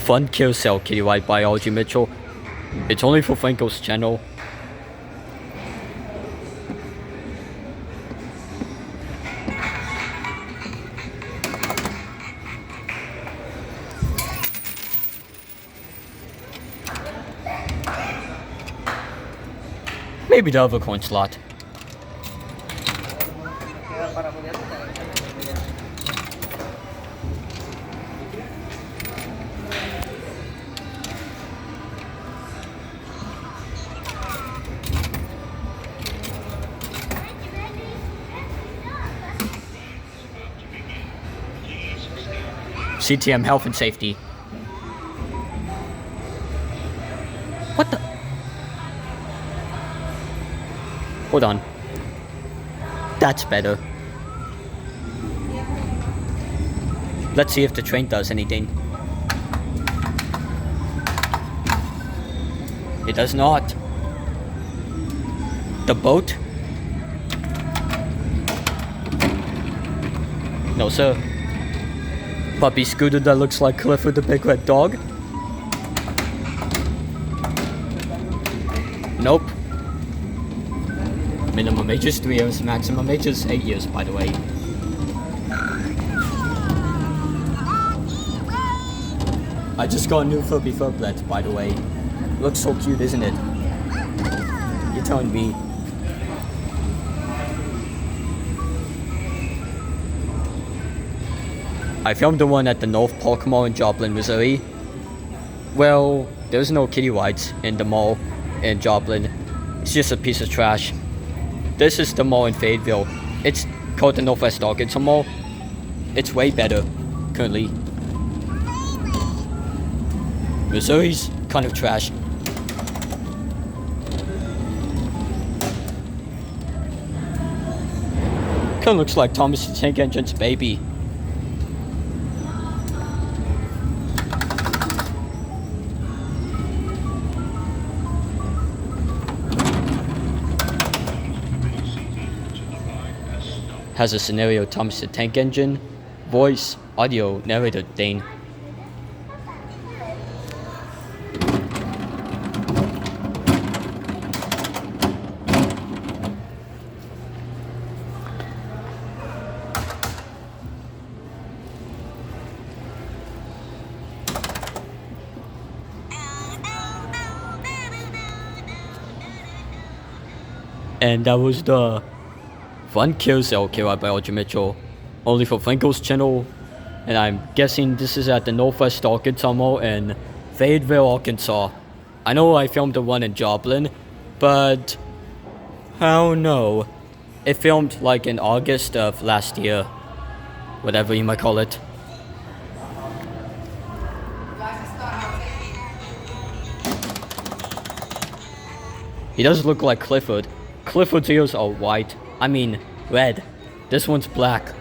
Fun Carousel Kitty White Biology Mitchell. It's only for Franco's channel. Maybe the other coin slot. CTM Health and Safety. What the? Hold on. That's better. Let's see if the train does anything. It does not. The boat? No, sir. Puppy scooter that looks like Clifford the Big Red Dog? Nope. Minimum age is 3 years, maximum age is 8 years, by the way. I just got a new Furby Furblet, by the way. Looks so cute, isn't it? You're telling me. I filmed the one at the North Park Mall in Joplin, Missouri. Well, there's no kitty whites in the mall in Joplin. It's just a piece of trash. This is the mall in Fayetteville. It's called the Northwest Arkansas Mall. It's way better, currently. Missouri's kind of trash. Kinda looks like Thomas the Tank Engine's baby. Has a scenario Thomas the Tank Engine, voice, audio, narrator Dane. And that was the Fun Carousel KY Biology Mitchell, only for Franco's channel, and I'm guessing this is at the Northwest Arkansas Mall in Fayetteville, Arkansas. I know I filmed the one in Joplin, but I don't know. It filmed like in August of last year, whatever you might call it. He does look like Clifford. Clifford's ears are white. I mean, red. This one's black.